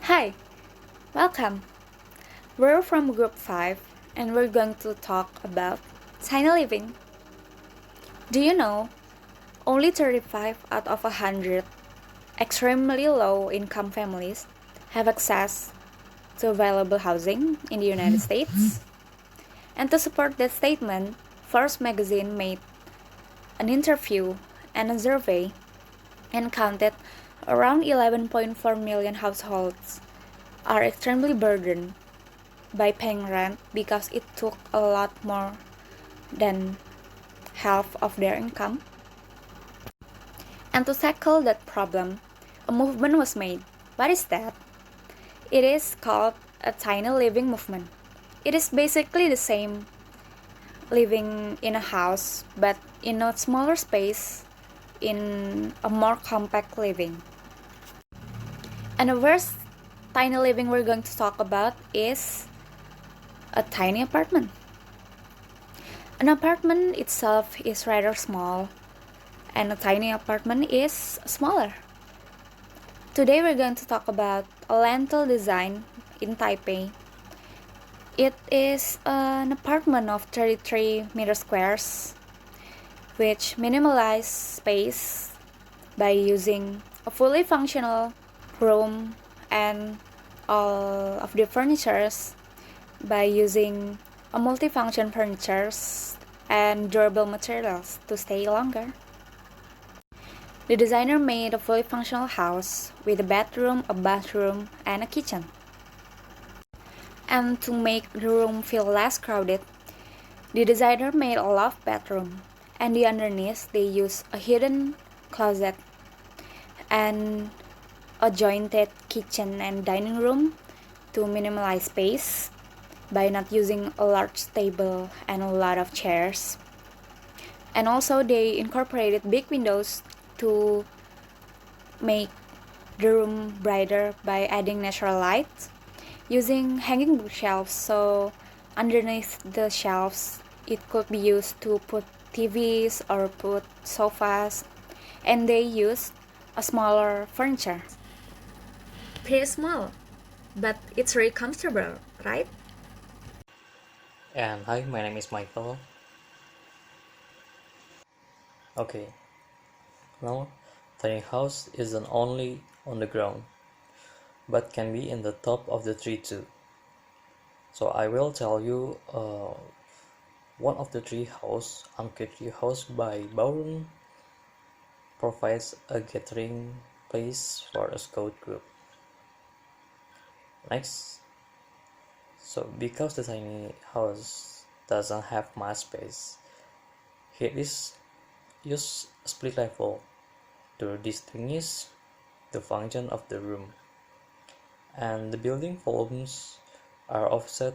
Hi, welcome. We're from Group 5 and we're going to talk about tiny living. Do you know only 35 out of 100 extremely low income families have access to available housing in the United States? And to support that statement, Forbes magazine made an interview and a survey and counted around 11.4 million households are extremely burdened by paying rent because it took a lot more than half of their income. And to tackle that problem, a movement was made. What is that? It is called a tiny living movement. It is basically the same living in a house but in a smaller space in a more compact living. And the first tiny living we're going to talk about is a tiny apartment. An apartment itself is rather small, and a tiny apartment is smaller. Today we're going to talk about a lentil design in Taipei. It is an apartment of 33 meter squares, which minimalizes space by using a fully functional room and all of the furnitures by using a multifunction furnitures and durable materials to stay longer. The designer made a fully functional house with a bedroom, a bathroom, and a kitchen. And to make the room feel less crowded, the designer made a loft bedroom, and the underneath they used a hidden closet and a jointed kitchen and dining room to minimize space by not using a large table and a lot of chairs. And also they incorporated big windows to make the room brighter by adding natural light using hanging bookshelves, so underneath the shelves it could be used to put TVs or put sofas, and they used a smaller furniture. Pretty small, but it's very comfortable, right? And hi, my name is Michael. Okay, now tiny house isn't only on the ground, but can be in the top of the tree too. So I will tell you one of the tree house, Uncle Tree House by Bowron, provides a gathering place for a scout group. Next, so because the tiny house doesn't have much space, here is use split level to distinguish the function of the room, and the building volumes are offset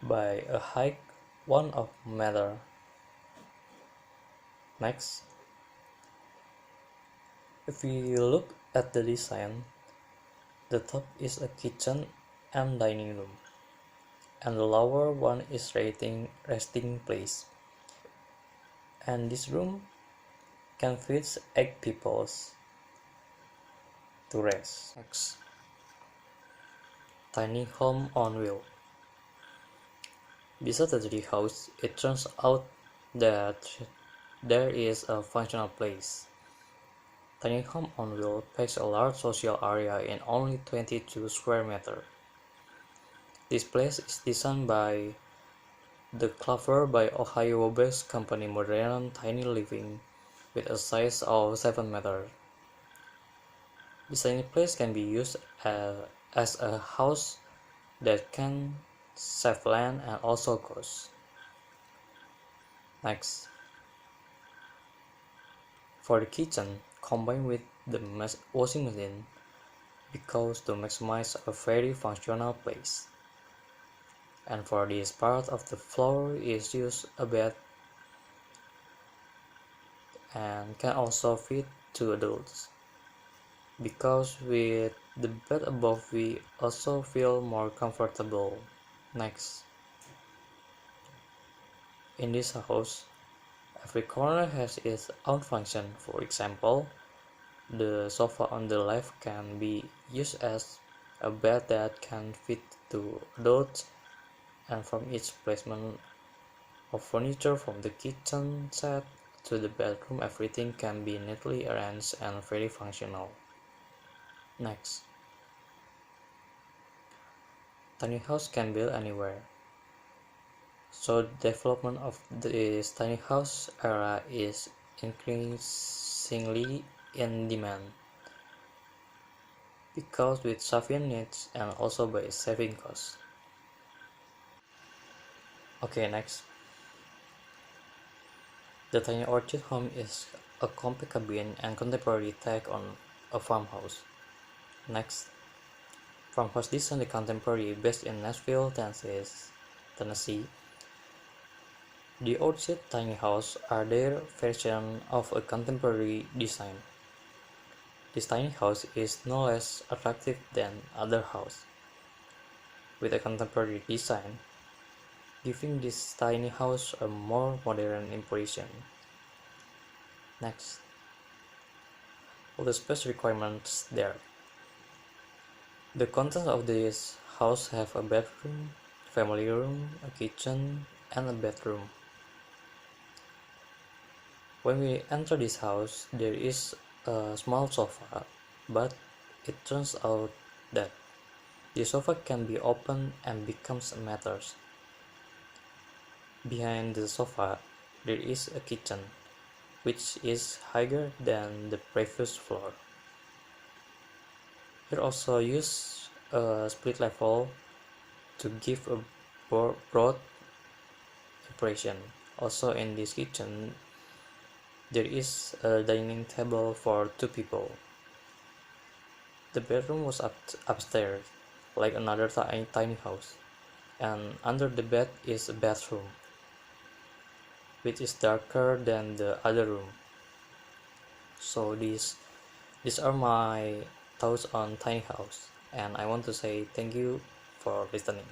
by a height 1 of meter. Next, if we look at the design, the top is a kitchen and dining room, and the lower one is resting place. And this room can fit 8 people to rest. Next, tiny home on wheel. Beside the tree house, it turns out that there is a functional place. Tiny home on wheel packs a large social area in only 22 square meters. This place is designed by the Clover by Ohio-based company Modern Tiny Living with a size of 7 meters. This tiny place can be used as a house that can save land and also cost. Next, for the kitchen, combined with the washing machine because to maximize a very functional place. And for this part of the floor is used a bed and can also fit 2 adults. Because with the bed above we also feel more comfortable. Next, in this house, every corner has its own function. For example, the sofa on the left can be used as a bed that can fit 2 adults, and from each placement of furniture from the kitchen set to the bedroom, everything can be neatly arranged and very functional. Next, tiny house can build anywhere. So the development of this tiny house era is increasingly in demand because with sufficient needs and also by saving costs. Okay, next. The tiny orchid home is a compact cabin and contemporary take on a farmhouse. Next, farmhouse design the contemporary based in Nashville, Tennessee. The orchid tiny house are their version of a contemporary design. This tiny house is no less attractive than other houses, with a contemporary design, giving this tiny house a more modern impression. Next, all the space requirements there. The contents of this house have a bedroom, family room, a kitchen, and a bedroom. When we enter this house, there is a small sofa, but it turns out that the sofa can be opened and becomes a mattress. Behind the sofa, there is a kitchen, which is higher than the previous floor. Here also use a split level to give a broad impression. Also in this kitchen, there is a dining table for 2 people. The bedroom was upstairs, like another tiny house, and under the bed is a bathroom, which is darker than the other room. So these are my thoughts on tiny house, and I want to say thank you for listening.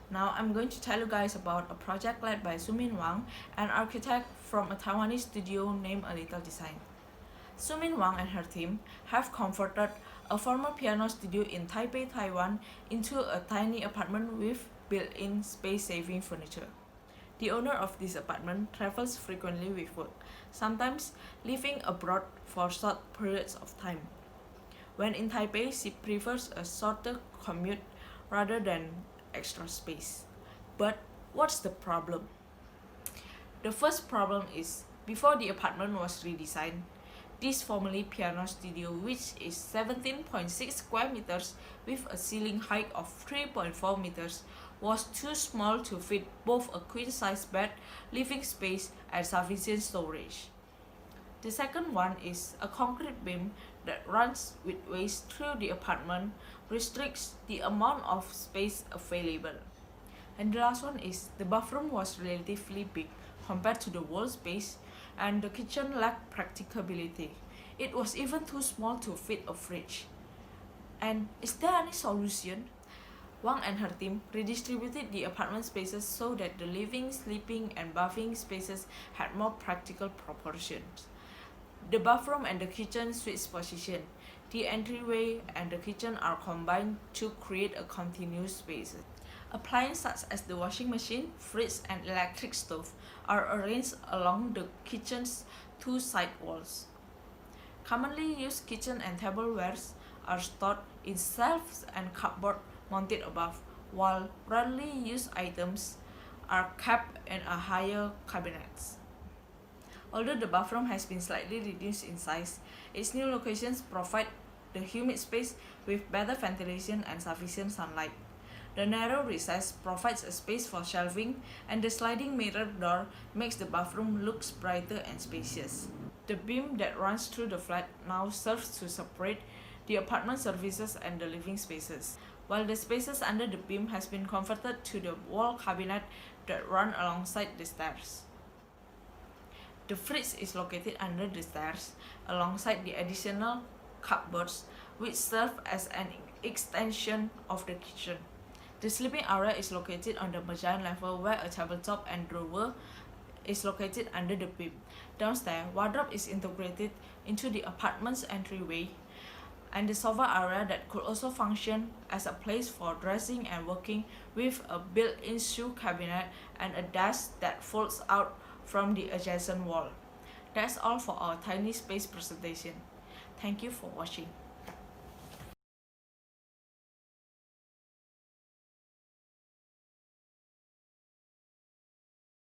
Now I'm going to tell you guys about a project led by Sumin Wang, an architect from a Taiwanese studio named A Little Design. Sumin Wang and her team have converted a former piano studio in Taipei, Taiwan into a tiny apartment with built-in space-saving furniture. The owner of this apartment travels frequently with work, sometimes living abroad for short periods of time. When in Taipei, she prefers a shorter commute rather than extra space. But what's the problem? The first problem is before the apartment was redesigned, this formerly piano studio, which is 17.6 square meters with a ceiling height of 3.4 meters, was too small to fit both a queen-size bed, living space, and sufficient storage. The second one is a concrete beam that runs widthways through the apartment restricts the amount of space available. And the last one is the bathroom was relatively big compared to the wall space, and the kitchen lacked practicability. It was even too small to fit a fridge. And is there any solution? Wang and her team redistributed the apartment spaces so that the living, sleeping, and bathing spaces had more practical proportions. The bathroom and the kitchen switch position. The entryway and the kitchen are combined to create a continuous space. Appliances such as the washing machine, fridge, and electric stove are arranged along the kitchen's 2 side walls. Commonly used kitchen and tablewares are stored in shelves and cupboard mounted above, while rarely used items are kept in a higher cabinets. Although the bathroom has been slightly reduced in size, its new locations provide the humid space with better ventilation and sufficient sunlight. The narrow recess provides a space for shelving, and the sliding mirror door makes the bathroom look brighter and spacious. The beam that runs through the flat now serves to separate the apartment services and the living spaces, while the spaces under the beam has been converted to the wall cabinet that run alongside the stairs. The fridge is located under the stairs alongside the additional cupboards which serve as an extension of the kitchen. The sleeping area is located on the mezzanine level where a tabletop and drawer is located under the beam. Downstairs, wardrobe is integrated into the apartment's entryway. and the sofa area that could also function as a place for dressing and working with a built-in shoe cabinet and a desk that folds out from the adjacent wall. That's all for our tiny space presentation. Thank you for watching.